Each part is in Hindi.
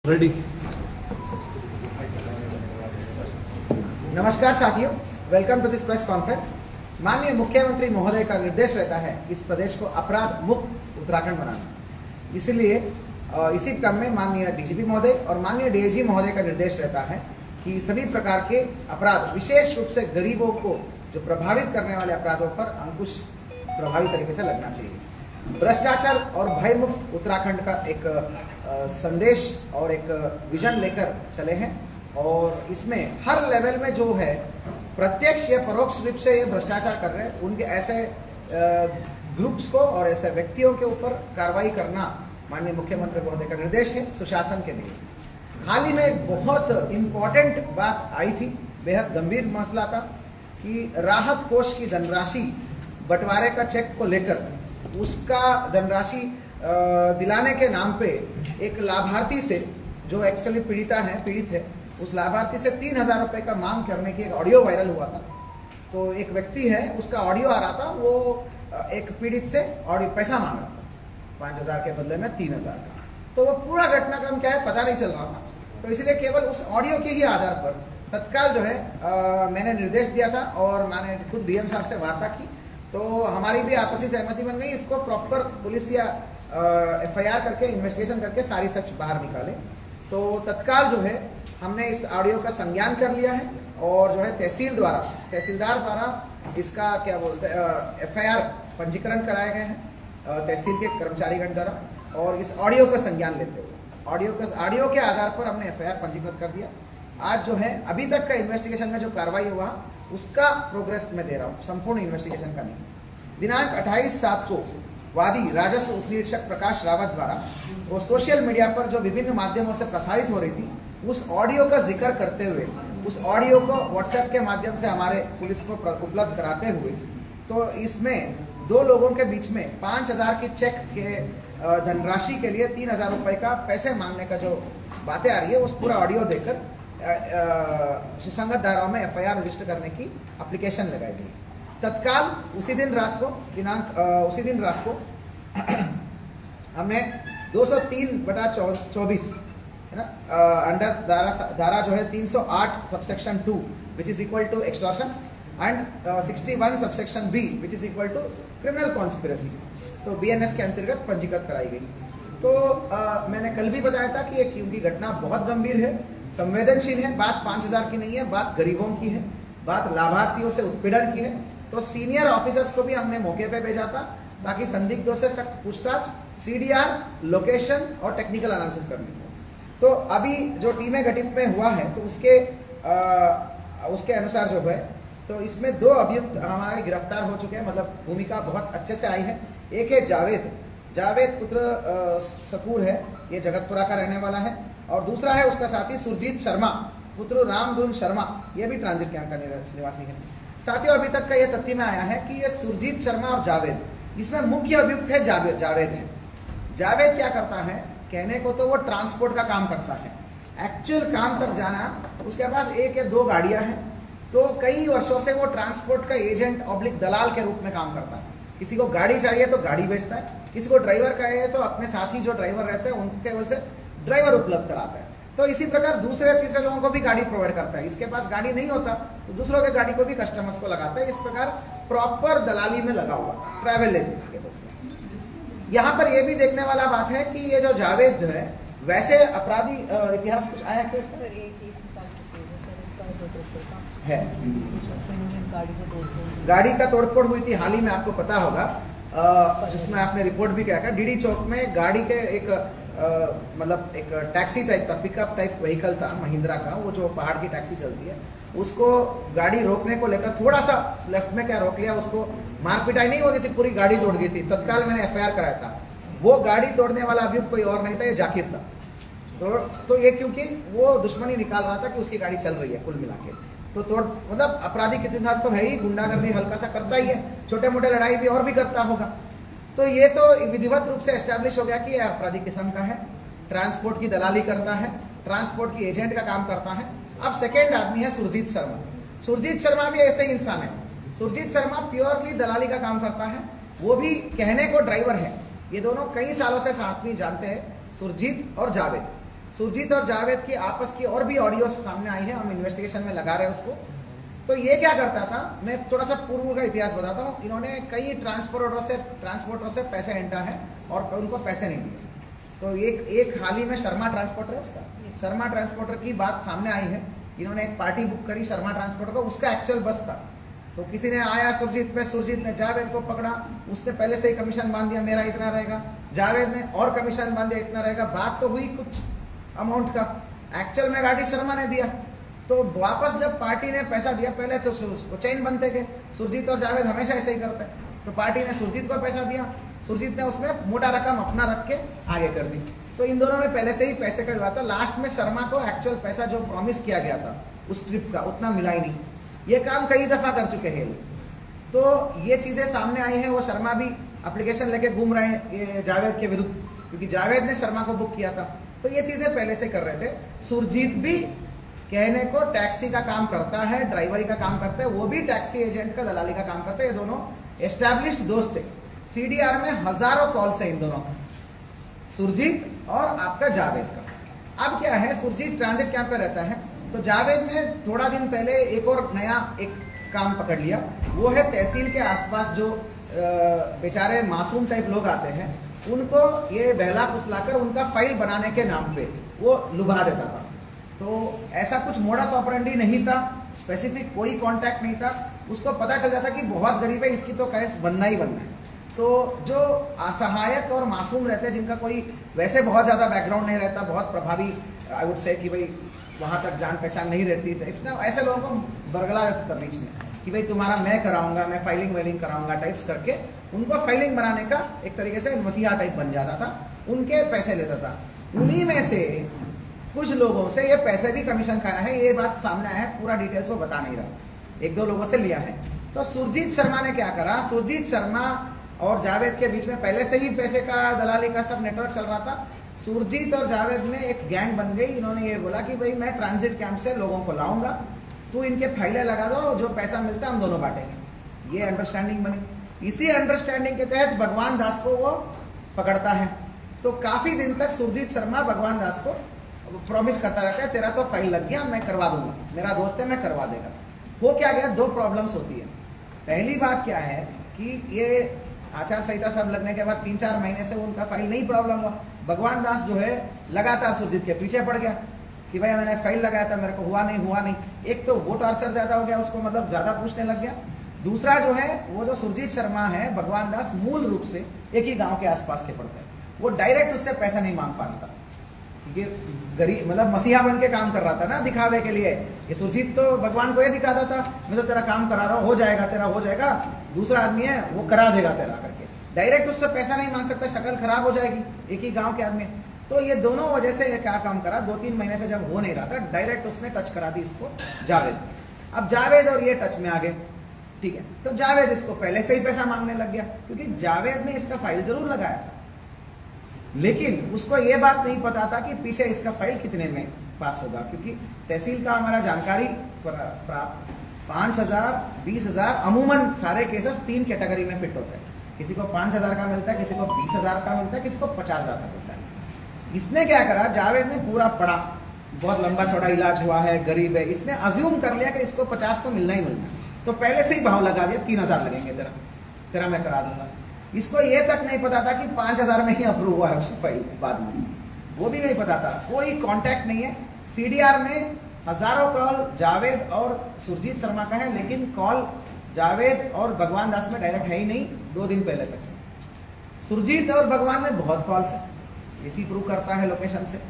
रेडी। नमस्कार साथियों, welcome to this press conference. माननीय मुख्यमंत्री महोदय का निर्देश रहता है इस प्रदेश को अपराध मुक्त उत्तराखंड बनाना। इसलिए इसी क्रम में माननीय डीजीपी महोदय और माननीय डीआईजी महोदय का निर्देश रहता है कि सभी प्रकार के अपराध, विशेष रूप से गरीबों को जो प्रभावित करने वाले अपराधों पर अंकुश प्रभावी तरीके से लगना चाहिए। भ्रष्टाचार और भय मुक्त उत्तराखंड का एक संदेश और एक विजन लेकर चले हैं और इसमें हर लेवल में जो है प्रत्यक्ष या परोक्ष रूप से ये भ्रष्टाचार कर रहे हैं उनके ऐसे ग्रुप्स को और ऐसे व्यक्तियों के ऊपर कार्रवाई करना माननीय मुख्यमंत्री महोदय का निर्देश है सुशासन के लिए। हाल ही में एक बहुत इम्पोर्टेंट बात आई थी, बेहद गंभीर मसला था कि राहत कोष की धनराशि बंटवारे का चेक को लेकर उसका धनराशि दिलाने के नाम पे एक लाभार्थी से, जो एक्चुअली पीड़ित है, उस लाभार्थी से 3,000 रुपए का मांग करने की एक ऑडियो वायरल हुआ था। तो एक व्यक्ति है, उसका ऑडियो आ रहा था, वो एक पीड़ित से ऑडियो पैसा मांग रहा था 5,000 के बदले में 3,000 का। तो वो पूरा घटनाक्रम क्या है पता नहीं चल रहा था, तो इसलिए केवल उस ऑडियो के ही आधार पर तत्काल जो है मैंने निर्देश दिया था और मैंने खुद डीएम साहब से वार्ता की। तो हमारी भी आपसी सहमति बन गई, इसको प्रॉपर पुलिस या एफआईआर करके इन्वेस्टिगेशन करके सारी सच बाहर निकाले। तो तत्काल जो है हमने इस ऑडियो का संज्ञान कर लिया है और जो है तहसीलदार द्वारा इसका क्या बोलते हैं एफआईआर पंजीकरण कराए गए हैं तहसील के कर्मचारीगण द्वारा। और इस ऑडियो का संज्ञान लेते हुए ऑडियो के आधार पर हमने एफआईआर पंजीकृत कर दिया। आज जो है अभी तक का इन्वेस्टिगेशन में जो कार्रवाई हुआ उसका प्रोग्रेस मैं दे रहा हूँ, संपूर्ण इन्वेस्टिगेशन का नहीं। दिनांक 28/7 को वादी राजस्व उप निरीक्षक प्रकाश रावत द्वारा वो सोशल मीडिया पर जो विभिन्न माध्यमों से प्रसारित हो रही थी उस ऑडियो का जिक्र करते हुए उस ऑडियो को व्हाट्सएप के माध्यम से हमारे पुलिस को उपलब्ध कराते हुए, तो इसमें दो लोगों के बीच में 5,000 की चेक के धनराशि के लिए 3,000 रुपए का पैसे मांगने का जो बातें आ रही है उस पूरा ऑडियो देकर सुसंगत धाराओं में एफआईआर रजिस्टर करने की एप्लीकेशन लगाई गई। तत्काल उसी दिन रात को हमने 203/24 है ना अंडर धारा जो है 308 subsection 2 which is equal to extortion and 61 subsection b which is equal to criminal conspiracy, तो बीएनएस के अंतर्गत पंजीकृत कराई गई। तो मैंने कल भी बताया था कि क्योंकि घटना बहुत गंभीर है, संवेदनशील है, बात 5,000 की नहीं है, बात गरीबों की है, बात लाभार्थियों से उत्पीड़न की है। तो सीनियर ऑफिसर्स को भी हमने मौके पे भेजा था ताकि संदिग्धों से सख्त पूछताछ, सीडीआर, लोकेशन और टेक्निकल एनालिसिस करनी हो। तो अभी जो टीमें गठित में हुआ है तो उसके अनुसार जो है तो इसमें 2 अभियुक्त हमारे गिरफ्तार हो चुके हैं, मतलब भूमिका बहुत अच्छे से आई है। एक है जावेद पुत्र सकूर है, ये जगतपुरा का रहने वाला है, और दूसरा है उसका साथी सुरजीत शर्मा पुत्र रामधुन शर्मा, ये भी ट्रांजिट कैंप का निवासी है। साथियों, अभी तक का यह तथ्य में आया है कि ये सुरजीत शर्मा और जावेद, इसमें मुख्य अभियुक्त है जावेद है। जावेद क्या करता है, कहने को तो वो ट्रांसपोर्ट का काम करता है, एक्चुअल काम तक जाना उसके पास 1 या 2 गाड़ियां हैं। तो कई वर्षों से वो ट्रांसपोर्ट का एजेंट ऑब्लिक दलाल के रूप में काम करता है। किसी को गाड़ी चाहिए तो गाड़ी बेचता है, किसी को ड्राइवर चाहिए तो अपने साथी जो ड्राइवर रहते हैं उनके वजह से ड्राइवर उपलब्ध कराता है। तो इसी प्रकार दूसरे तीसरे लोगों को भी गाड़ी प्रोवाइड करता है। इसके पास गाड़ी नहीं होता तो दूसरों के गाड़ी को भी कस्टमर्स को लगाता है। इस प्रकार प्रॉपर दलाली में लगा हुआ ट्रैवल एजेंट के रूप में। यहाँ पर यह भी देखने वाला बात है कि ये जो जावेद जो है, वैसे अपराधी इतिहास कुछ आया क्या इसका? है गाड़ी का तोड़फोड़ हुई थी हाल ही में, आपको पता होगा, जिसमें आपने रिपोर्ट भी किया था। डीडी चौक में गाड़ी के एक मतलब एक टैक्सी टाइप का पिकअप टाइप व्हीकल था महिंद्रा का, वो जो पहाड़ की टैक्सी चलती है, उसको गाड़ी रोकने को लेकर थोड़ा सा लेफ्ट में क्या रोक लिया, उसको मार पिटाई नहीं हो गई थी, पूरी गाड़ी तोड़ गई थी। तत्काल मैंने एफआईआर कराया था। वो गाड़ी तोड़ने वाला अभियुक्त कोई और नहीं था, ये जाकिर था। तो ये क्योंकि वो दुश्मनी निकाल रहा था कि उसकी गाड़ी चल रही है कुल मिला के, तो तोड़ मतलब आपराधिक इतिहास तो है ही, गुंडागर्दी हल्का सा करता ही है, छोटे मोटे लड़ाई भी और भी करता होगा। तो ये तो विधिवत रूप से एस्टैब्लिश हो गया कि यह आपराधिक किस्म का है, ट्रांसपोर्ट की दलाली करता है, ट्रांसपोर्ट की एजेंट का काम करता है। अब सेकेंड आदमी है सुरजीत शर्मा। सुरजीत शर्मा भी ऐसे ही इंसान है। सुरजीत शर्मा प्योरली दलाली का काम करता है, वो भी कहने को ड्राइवर है। ये दोनों कई सालों से साथ में जानते हैं, सुरजीत और जावेद। सुरजीत और जावेद की आपस की और भी ऑडियो सामने आई है, हम इन्वेस्टिगेशन में लगा रहे हैं उसको। तो ये क्या करता था, मैं थोड़ा सा पूर्व का इतिहास बताता हूँ। इन्होंने कई ट्रांसपोर्टरों से पैसे ऐंठा है और उनको पैसे नहीं दिए। तो एक हाल ही में शर्मा ट्रांसपोर्टर है उसका, शर्मा ट्रांसपोर्टर की बात सामने आई है। इन्होंने एक पार्टी बुक करी शर्मा ट्रांसपोर्टर को, उसका एक्चुअल बस था। तो किसी ने आया सुरजीत पे, सुरजीत ने जावेद को पकड़ा, उसने पहले से ही कमीशन बांध दिया मेरा इतना रहेगा, जावेद ने और कमीशन बांध दिया इतना रहेगा। बात तो हुई कुछ अमाउंट का, एक्चुअल में गाड़ी शर्मा ने दिया। तो वापस जब पार्टी ने पैसा दिया, पहले तो वो चैन बनते गए, सुरजीत और जावेद हमेशा ऐसे ही करते हैं। तो पार्टी ने सुरजीत को पैसा दिया, सुरजीत ने उसमें मोटा रकम अपना रख के आगे कर दी। तो इन दोनों में पहले से ही पैसे का विवाद था। लास्ट में शर्मा को एक्चुअल पैसा जो प्रॉमिस किया गया था उस ट्रिप का उतना मिला ही नहीं। ये काम कई दफा कर चुके हैं। तो ये चीजें सामने आई हैं। वो शर्मा भी एप्लीकेशन लेके घूम रहे हैं ये जावेद के विरुद्ध, क्योंकि जावेद ने शर्मा को बुक किया था। तो ये चीजें पहले से कर रहे थे। सुरजीत भी कहने को टैक्सी का काम करता है, ड्राइवरी का काम करता है, वो भी टैक्सी एजेंट का दलाली का काम करता है। ये दोनों एस्टैब्लिश्ड दोस्त थे। सीडीआर में हजारों कॉल्स है इन दोनों का, सुरजीत और आपका जावेद का। अब क्या है, सुरजीत ट्रांजिट कैंप पे रहता है, तो जावेद ने थोड़ा दिन पहले एक और नया एक काम पकड़ लिया। वो है तहसील के आसपास जो बेचारे मासूम टाइप लोग आते हैं, उनको ये बहला फुसलाकर उनका फाइल बनाने के नाम पे वो लुभा देता था। तो ऐसा कुछ मोडस ऑपरेंडी नहीं था, स्पेसिफिक कोई कांटेक्ट नहीं था। उसको पता चल जाता कि बहुत गरीब है, इसकी तो केस बनना ही बनना है। तो जो असहायक और मासूम रहते हैं, जिनका कोई वैसे बहुत ज्यादा बैकग्राउंड नहीं रहता, बहुत प्रभावी आई वुड से कि भाई वहां तक जान पहचान नहीं रहती, ऐसे लोगों को बरगला देता था बीच में कि भाई तुम्हारा मैं कराऊंगा, मैं फाइलिंग वाइलिंग कराऊंगा टाइप्स करके उनको फाइलिंग बनाने का एक तरीके से मसीहा टाइप बन जाता था, उनके पैसे लेता था। उन्हीं में से कुछ लोगों से ये पैसे भी कमीशन खाया है, ये बात सामने आया है। पूरा डिटेल्स वो बता नहीं रहा, एक दो लोगों से लिया है। तो सुरजीत शर्मा ने क्या करा, सुरजीत शर्मा और जावेद के बीच में पहले से ही पैसे का दलाली का सब नेटवर्क चल रहा था। सुरजीत और जावेद में एक गैंग बन गई। इन्होंने ये बोला कि भाई मैं ट्रांजिट कैंप से लोगों को लाऊंगा, तू इनके फाइलें लगा दो, जो पैसा मिलता है हम दोनों बांटेंगे। ये अंडरस्टैंडिंग बनी। इसी अंडरस्टैंडिंग के तहत भगवान दास को वो पकड़ता है। तो काफी दिन तक सुरजीत शर्मा भगवान दास को प्रॉमिस करता रहता है, तेरा तो फाइल लग गया, मैं करवा दूंगा, मेरा दोस्त है, मैं करवा देगा। हो क्या गया, दो प्रॉब्लम्स होती है। पहली बात क्या है कि ये आचार संहिता सब लगने के बाद 3-4 महीने से उनका फाइल नहीं प्रॉब्लम हुआ। भगवान दास जो है लगातार सुरजीत के पीछे पड़ गया कि भाई मैंने फाइल लगाया था, मेरे को हुआ नहीं। एक तो वो टॉर्चर ज्यादा हो गया उसको, मतलब ज्यादा पूछने लग गया। दूसरा जो है, वो जो सुरजीत शर्मा है, भगवान दास मूल रूप से एक ही गांव के आसपास के पड़ते हैं। वो डायरेक्ट उससे पैसा नहीं मांग पाता, क्योंकि गरीब मतलब मसीहा बन के काम कर रहा था ना, दिखावे के लिए। ये सुरजीत तो भगवान को ये दिखाता था, मैं तो तेरा काम करा रहा हूँ, हो जाएगा तेरा, हो जाएगा, दूसरा आदमी है वो करा देगा तेरा करके। डायरेक्ट उससे पैसा नहीं मांग सकता, शक्ल खराब हो जाएगी, एक ही गांव के आदमी। तो ये दोनों वजह से ये क्या काम करा, 2-3 महीने से जब हो नहीं रहा था, डायरेक्ट उसने टच करा दी इसको जावेद। अब जावेद और ये टच में आ गए, ठीक है। तो जावेद इसको पहले से ही पैसा मांगने लग गया, क्योंकि जावेद ने इसका फाइल जरूर लगाया था, लेकिन उसको ये बात नहीं पता था कि पीछे इसका फाइल कितने में पास होगा। क्योंकि तहसील का हमारा जानकारी प्राप्त 5,000, 20,000, अमूमन सारे केसेस 3 कैटेगरी में फिट होते हैं। किसी को 5,000 का मिलता है, किसी को 20,000 का मिलता है, किसी को 50,000 का मिलता है। इसने क्या करा, जावेद ने पूरा पढ़ा, बहुत लंबा चौड़ा इलाज हुआ है, गरीब है, इसने अज्यूम कर लिया कि इसको 50 तो मिलना ही मिलना, तो पहले से ही भाव लगा दिया 3,000 लगेंगे तेरा मैं करा दूंगा। इसको ये तक नहीं पता था कि 5,000 में ही अप्रूव हुआ है उस फाइल बाद में, वो भी नहीं पता था। कोई कांटेक्ट नहीं है। सीडीआर में हजारों कॉल जावेद और सुरजीत शर्मा का है, लेकिन कॉल जावेद और भगवान दास में डायरेक्ट है ही नहीं 2 दिन पहले तक। सुरजीत और भगवान में बहुत कॉल्स है, इसी प्रूव करता है लोकेशन से।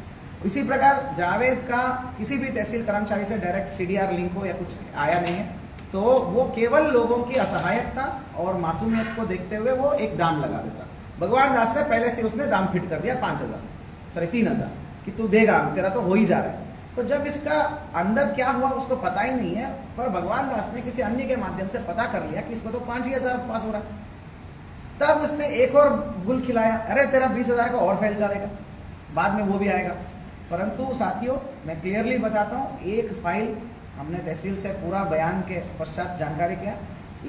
इसी प्रकार जावेद का किसी भी तहसील कर्मचारी से डायरेक्ट सीडीआर लिंक हो या कुछ आया नहीं है। तो वो केवल लोगों की असहायता और मासूमियत को देखते हुए वो एक दाम लगा देता। भगवान दास ने पहले से उसने दाम फिट कर दिया 3,000 कि तू देगा, तेरा तो हो ही जा रहा है। तो जब इसका अंदर क्या हुआ उसको पता ही नहीं है, पर भगवान दास ने किसी अन्य के माध्यम से पता कर लिया कि इसको तो 5,000 पास हो रहा है। तब उसने एक और गुल खिलाया, अरे तेरा 20,000 का और फाइल चलेगा, बाद में वो भी आएगा। परंतु साथियों, मैं क्लियरली बताता हूँ, एक फाइल हमने तहसील से पूरा बयान के पश्चात जानकारी किया,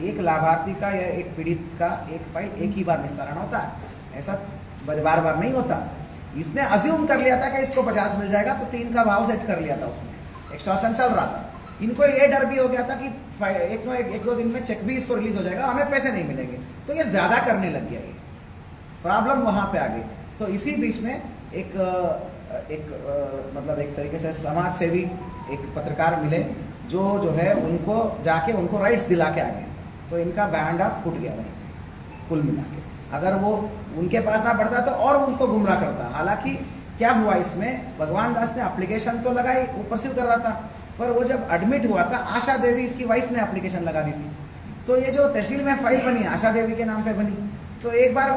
एक लाभार्थी का या एक पीड़ित का एक फाइल एक ही बार निस्तारण होता है, ऐसा बार बार नहीं होता। इसने अज्यूम कर लिया था कि इसको 50 मिल जाएगा, तो 3 का भाव सेट कर लिया था उसने, एक्सटॉर्शन चल रहा था। इनको ये डर भी हो गया था कि एक दो दिन में चेक भी इसको रिलीज हो जाएगा, हमें पैसे नहीं मिलेंगे, तो ये ज्यादा करने लग गया। ये प्रॉब्लम वहां पे आ गई। तो इसी बीच में एक मतलब एक तरीके से समाज सेवी एक पत्रकार मिले जो है उनको जाके उनको राइट्स दिला के आ गए, तो इनका बैंडा फूट गया वहीं कुल मिला के। अगर वो उनके पास ना पड़ता तो और उनको गुमराह करता। हालांकि क्या हुआ इसमें, भगवान दास ने एप्लीकेशन तो लगाई, वो परस्यू कर रहा था, पर वो जब एडमिट हुआ था, आशा देवी इसकी वाइफ ने एप्लीकेशन लगा दी थी। तो ये जो तहसील में फाइल बनी आशा देवी के नाम पे बनी, तो एक बार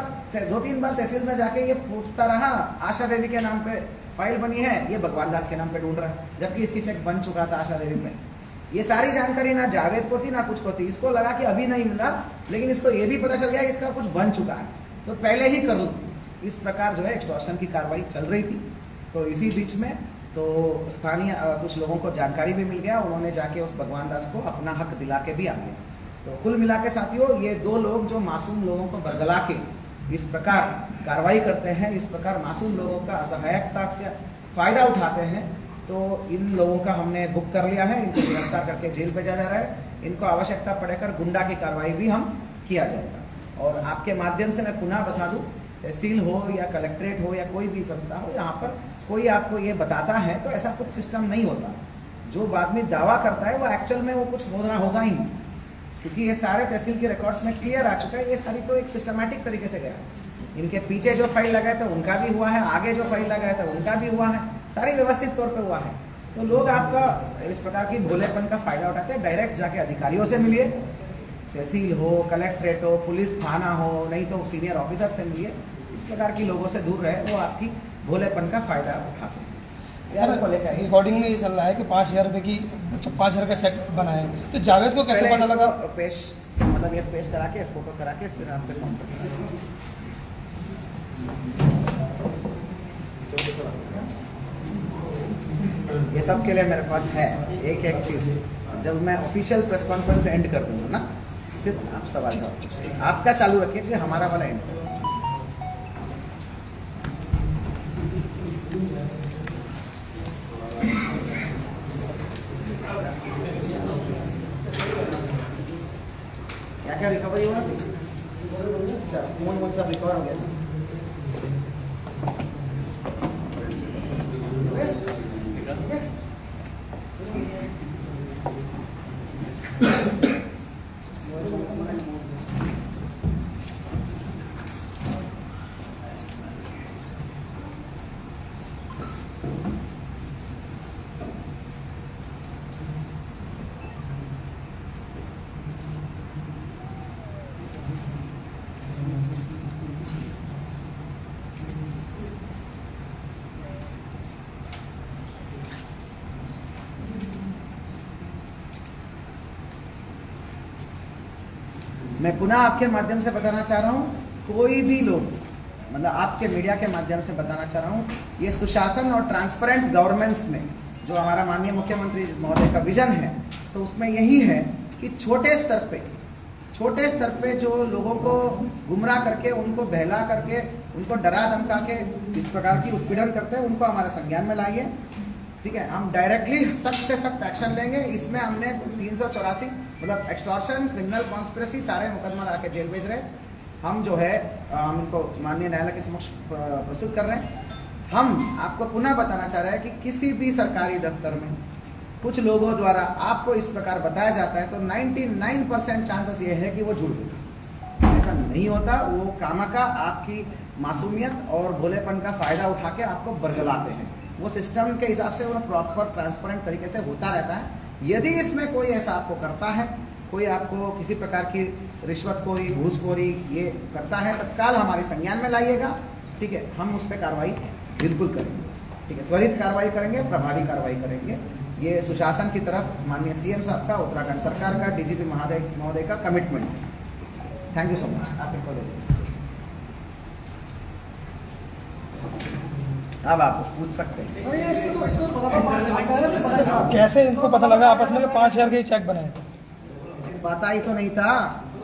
2-3 बार तहसील में जाके ये पूछता रहा, आशा देवी के नाम पे फाइल बनी है, ये भगवान दास के नाम पे ढूंढ रहा है, जबकि इसकी चेक बन चुका था आशा देवी पे। ये सारी जानकारी ना जावेद को थी ना कुछ को थी। इसको लगा कि अभी नहीं मिला, लेकिन इसको ये भी पता चल गया कि इसका कुछ बन चुका है, तो पहले ही कर लो। इस प्रकार जो है एक्सटॉर्शन की कार्रवाई चल रही थी। तो इसी बीच में तो स्थानीय कुछ लोगों को जानकारी भी मिल गया, उन्होंने जाके उस भगवान दास को अपना हक दिला के भी आ गए। तो कुल मिला के साथियों, ये 2 लोग जो मासूम लोगों को बरगला के इस प्रकार कार्रवाई करते हैं, इस प्रकार मासूम लोगों का असहायकता का फायदा उठाते हैं, तो इन लोगों का हमने बुक कर लिया है, इनको गिरफ्तार करके जेल भेजा जा रहा है। इनको आवश्यकता पड़ेकर गुंडा की कार्रवाई भी हम किया जाएगा। और आपके माध्यम से मैं पुनः बता दूं, तहसील हो या कलेक्ट्रेट हो या कोई भी संस्था हो, यहाँ पर कोई आपको ये बताता है तो ऐसा कुछ सिस्टम नहीं होता। जो आदमी दावा करता है वो एक्चुअल में वो कुछ होगा ही नहीं, क्योंकि ये सारे तहसील के रिकॉर्ड्स में क्लियर आ चुका है। ये सारी तो एक सिस्टमैटिक तरीके से गया। इनके पीछे जो फाइल लगाए थे उनका भी हुआ है, आगे जो फाइल लगाया था उनका भी हुआ है, सारी व्यवस्थित तौर पे हुआ है। तो लोग आपका इस प्रकार की भोलेपन का फायदा उठाते हैं। डायरेक्ट जाके अधिकारियों से मिलिए, तहसील हो, कलेक्ट्रेट हो, पुलिस थाना हो, नहीं तो सीनियर ऑफिसर से मिलिए। इस प्रकार की लोगों से दूर रहे, वो आपकी भोलेपन का फायदा उठाते हैं। रिकॉर्डिंग में ये चल रहा है कि 5,000 रुपए की 5,000 का चेक बना है, तो जावेद को कैसे पता लगा? पेश मतलब ये पेश करा के फोटो करा के फिर आप पे कॉन्टेक्ट करेंगे। ये सब के लिए मेरे पास है एक चीज। जब मैं ऑफिशियल प्रेस कॉन्फ्रेंस एंड कर दूंगा ना, फिर आप सवाल जवाब आपका चालू रखिए, कि हमारा वाला एंड करो। क्या रिकवरी हुआ? अच्छा, फोन सब रिकवर हो गया। मैं पुनः आपके माध्यम से बताना चाह रहा हूँ, कोई भी लोग मतलब आपके मीडिया के माध्यम से बताना चाह रहा हूँ, ये सुशासन और ट्रांसपेरेंट गवर्नेंस में जो हमारा माननीय मुख्यमंत्री महोदय का विजन है, तो उसमें यही है कि छोटे स्तर पे जो लोगों को गुमराह करके, उनको बहला करके, उनको डरा धमका के इस प्रकार की उत्पीड़न करते हैं, उनको हमारे संज्ञान में लाइए। ठीक है, हम डायरेक्टली सख्त से सख्त एक्शन लेंगे। इसमें हमने 384 मतलब एक्सटॉर्शन, क्रिमिनल कॉन्स्पिरेसी, सारे मुकदमा ला के जेल भेज रहे हैं। हम जो है हम इनको माननीय न्यायालय के समक्ष प्रस्तुत कर रहे हैं। हम आपको पुनः बताना चाह रहे हैं कि किसी भी सरकारी दफ्तर में कुछ लोगों द्वारा आपको इस प्रकार बताया जाता है, तो 99% चांसेस ये है कि वो झूठ बोलते हैं। ऐसा नहीं होता। वो कामका आपकी मासूमियत और भोलेपन का फायदा उठा के आपको बरगलाते हैं। वो सिस्टम के हिसाब से वो प्रॉपर ट्रांसपेरेंट तरीके से होता रहता है। यदि इसमें कोई ऐसा आपको करता है, कोई आपको किसी प्रकार की रिश्वतखोरी, घूसखोरी ये करता है, तत्काल हमारे संज्ञान में लाइएगा। ठीक है, हम उस पर कार्रवाई बिल्कुल करेंगे। ठीक है, त्वरित कार्रवाई करेंगे, प्रभावी कार्रवाई करेंगे। ये सुशासन की तरफ माननीय सीएम साहब का, उत्तराखंड सरकार का, डीजीपी महोदय का कमिटमेंट है। Thank you so much. आप इनको अब आप पूछ सकते हैं कैसे इनको पता लगा आपस में 5,000 के चेक बनाए थे? पता ही तो नहीं था।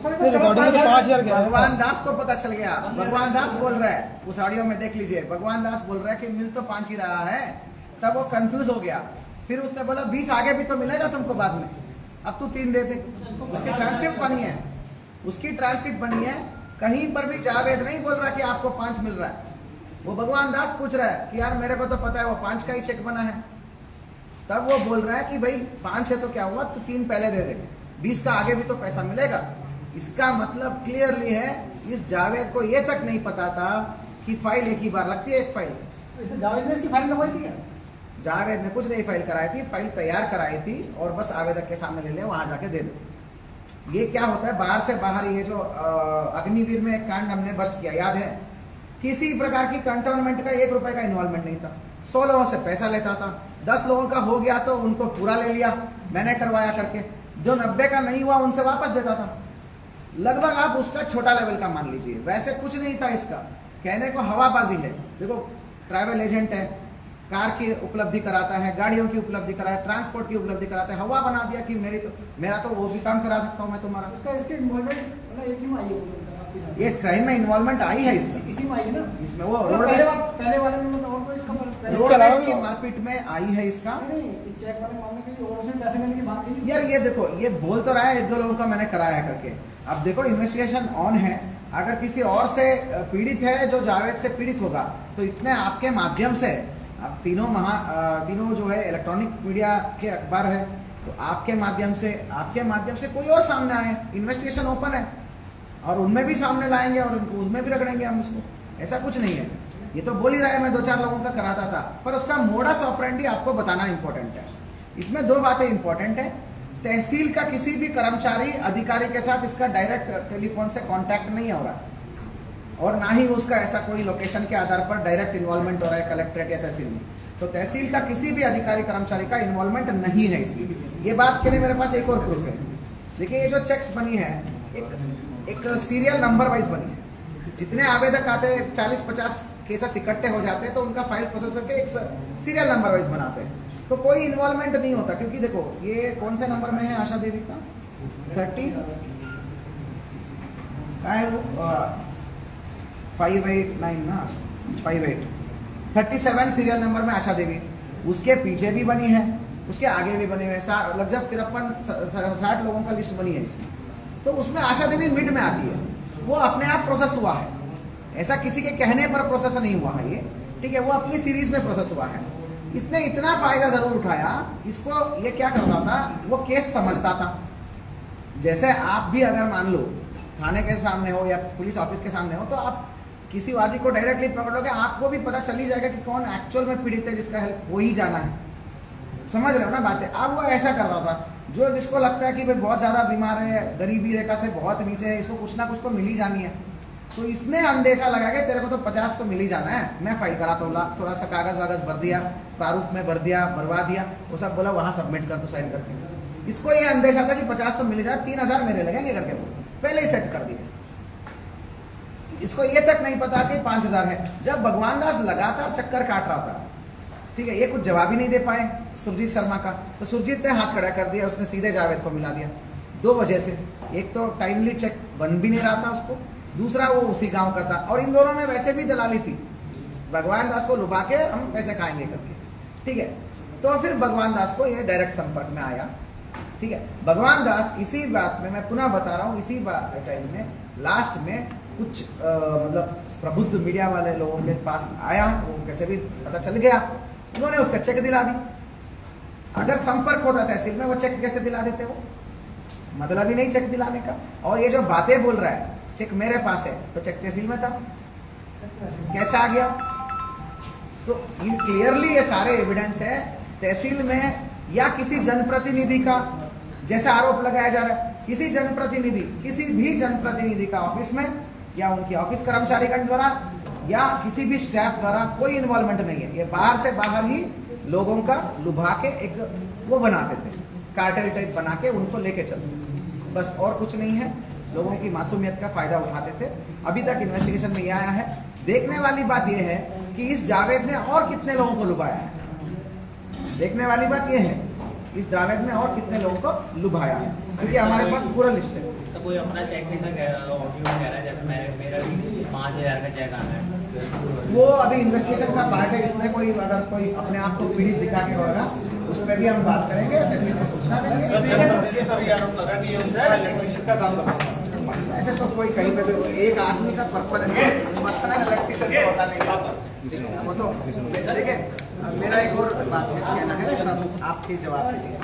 रिकॉर्डिंग में तो 5,000 कह रहे भगवान हैं। दास को पता चल गया, भगवान दास बोल रहा है, उस ऑडियो में देख लीजिए, भगवान दास बोल रहा है कि मिल तो 5 ही रहा है। तब वो कंफ्यूज हो गया, फिर उसने बोला 20 आगे भी तो मिलेगा तुमको बाद में, अब तू 3 दे दे। उसकी ट्रांसक्रिप्ट बनी है, उसकी ट्रांसक्रिप्ट बनी है, कहीं पर भी जावेद नहीं बोल रहा कि आपको 5 मिल रहा है। वो भगवान दास पूछ रहा है कि यार मेरे को तो पता है वो 5 का ही चेक बना है। तब वो बोल रहा है कि भाई 5 है तो क्या हुआ, तो 3 पहले दे दे, 20 का आगे भी तो पैसा मिलेगा। इसका मतलब क्लियरली है, इस जावेद को ये तक नहीं पता था कि फाइल एक ही बार लगती है, एक फाइल। जावेद ने इसकी फाइल लगवाई थी क्या? जावेद ने कुछ नहीं फाइल कराई थी, फाइल तैयार कराई थी और बस आवेदक के सामने ले ले, वहां जाके दे दो। ये क्या होता है, बाहर से बाहर ये जो अग्निवीर में एक कांड हमने बस्ट किया, याद है? किसी प्रकार की कंटोनमेंट का 1 रुपए का इन्वॉल्वमेंट नहीं था, 100 लोगों से पैसा लेता था, 10 लोगों का हो गया तो उनको पूरा ले लिया, मैंने करवाया करके, जो 90 का नहीं हुआ उनसे वापस देता था। लगभग आप उसका छोटा लेवल का मान लीजिए, वैसे कुछ नहीं था इसका, कहने को हवाबाजी है। देखो ट्रैवल एजेंट है, कार की उपलब्धि कराता है, गाड़ियों की उपलब्धि कराता है, ट्रांसपोर्ट की उपलब्धि कराता है, हवा बना दिया कि मेरा तो वो भी काम करा सकता हूँ मैं तुम्हारा। इसके इन्वॉल्वमेंट मतलब एक ही में आई है, ये क्राइम में इन्वॉल्वमेंट आई है इसकी, इसी में आई है ना, इसमें वो पहले वाले में मतलब और कोई इसका इसके अलावा की मारपीट में आई है इसका। नहीं, इस चेक वाले मामले के और से पैसे लेने की बात नहीं। यार ये देखो, ये बोल तो रहा है 1-2 लोगों का मैंने कराया है करके, अब देखो इन्वेस्टिगेशन ऑन है, अगर किसी और से पीड़ित है जो जावेद से पीड़ित होगा तो इतने आपके माध्यम से, अब तीनों जो है इलेक्ट्रॉनिक मीडिया के अखबार है, तो आपके माध्यम से कोई और सामने आए, इन्वेस्टिगेशन ओपन है और उनमें भी सामने लाएंगे और उनमें भी रगड़ेंगे हम उसको, ऐसा कुछ नहीं है। ये तो बोल ही रहा है मैं 2-4 लोगों का कराता था, पर उसका मोडस ऑपरेंडी आपको बताना इंपॉर्टेंट है। इसमें 2 बातें इंपॉर्टेंट है, तहसील का किसी भी कर्मचारी अधिकारी के साथ इसका डायरेक्ट टेलीफोन से कांटेक्ट नहीं हो रहा और ना ही उसका ऐसा कोई लोकेशन के आधार पर डायरेक्ट इन्वॉल्वमेंट हो रहा है कलेक्ट्रेट या तहसील में। तो तहसील का किसी भी अधिकारी कर्मचारी का इन्वॉल्वमेंट नहीं है इसमें। ये बात के लिए मेरे पास एक और प्रूफ है, देखिए ये जो चेक्स बनी है एक सीरियल नंबर वाइज बनी है, जितने आवेदक आते हैं 40-50 केसेस इकट्ठे हो जाते हैं तो उनका फाइल प्रोसेसर के एक सीरियल नंबर वाइज बनाते हैं, तो कोई इन्वॉल्वमेंट नहीं होता। क्योंकि देखो ये कौन से नंबर में है आशा देवी का, 30 का है वो 589 ना, 37 सीरियल नंबर में आशा देवी, उसके पीछे भी बनी है, उसके आगे भी बने हुए हैं, लगभग 53-60 लोगों का लिस्ट बनी है इसमें। तो उसमें आशा देवी मिड में आती है, वो अपने आप प्रोसेस हुआ है, ऐसा किसी के कहने पर प्रोसेस नहीं हुआ है ये, ठीक है, वो अपनी सीरीज में प्रोसेस हुआ है। इसने इतना फायदा जरूर उठाया, इसको ये क्या करता था, वो केस समझता था। जैसे आप भी अगर मान लो थाने के सामने हो या पुलिस ऑफिस के सामने हो, तो आप किसी वादी को डायरेक्टली पकड़ोगे, आपको भी पता चल ही जाएगा कि कौन एक्चुअल में पीड़ित है जिसका हेल्प हो ही जाना है। समझ रहे हो ना बातें? अब वो ऐसा कर रहा था, जो जिसको लगता है कि भाई बहुत ज्यादा बीमार है, गरीबी रेखा से बहुत नीचे है, इसको कुछ ना कुछ तो मिल ही जानी है, तो इसने अंदेशा लगा के तेरे को तो 50 तो मिल ही जाना है, मैं फाइल करा तो थोड़ा सा कागज वागज भर दिया, प्रारूप में भर दिया, भरवा दिया, वो सब बोला वहां सबमिट कर दो साइन करके। इसको ये अंदेशा था कि 50 तो मिल जाए, 3000 मेरे लगेंगे करके पहले ही सेट कर दिया। इसको ये तक नहीं पता कि 5000 है। जब भगवान दास लगातार चक्कर काट रहा था, ठीक है, ये कुछ जवाब ही नहीं दे पाए सुरजीत शर्मा का, तो सुरजीत ने हाथ खड़ा कर दिया, उसने सीधे जावेद को मिला दिया 2 वजह से। एक तो टाइमली चेक बन भी नहीं रहा था उसको, दूसरा वो उसी गांव का था, और इन दोनों में वैसे भी दलाली थी, भगवान दास को लुभा के हम पैसे खाएंगे करके, ठीक है। तो फिर भगवान दास को ये डायरेक्ट संपर्क में आया, ठीक है। भगवान दास इसी बात में, मैं पुनः बता रहा हूँ, इसी टाइम में लास्ट में कुछ मतलब प्रबुद्ध मीडिया वाले लोगों के पास आया, वो कैसे भी पता चल गया, उन्होंने उसका चेक दिला दी। अगर संपर्क होता तहसील में, वो चेक कैसे दिला देते? वो मतलब ही नहीं चेक दिलाने का। और ये जो बातें बोल रहा है, चेक मेरे पास है, तो चेक तहसील में था, कैसे आ गया? तो ये क्लियरली ये सारे एविडेंस है तहसील में या किसी जनप्रतिनिधि का, जैसा आरोप लगाया जा रहा है, किसी भी जनप्रतिनिधि का ऑफिस में या उनके ऑफिस कर्मचारीगण द्वारा या किसी भी स्टाफ द्वारा कोई इन्वॉल्वमेंट नहीं है। ये बाहर से बाहर ही लोगों का लुभा के एक वो बनाते थे, कार्टेल टाइप बना के उनको लेके चलते, बस और कुछ नहीं है। लोगों की मासूमियत का फायदा उठाते थे। अभी तक इन्वेस्टिगेशन में ये आया है। देखने वाली बात यह है कि इस जावेद ने और कितने लोगों को लुभाया है। देखने वाली बात यह है इस दावे में और कितने लोगों को लुभाया है, क्योंकि हमारे पास पूरा लिस्ट है। तो कोई अपना चेक नहीं था, ऑडियो में कह रहा है जैसे मेरा भी 5,000 का चेक आना है। वो अभी इन्वेस्टिगेशन का पार्ट है, इसमें कोई अगर कोई अपने आप को पीड़ित दिखा के होगा उस पर भी हम बात करेंगे, तहसील को सूचना देंगे। ऐसे तो कोई कहीं पे भी एक आदमी का पर्सनल इलेक्ट्रिशियन तो होता नहीं, वो तो देखिए। मेरा एक और बात कहना है, सब आपके जवाब के लिए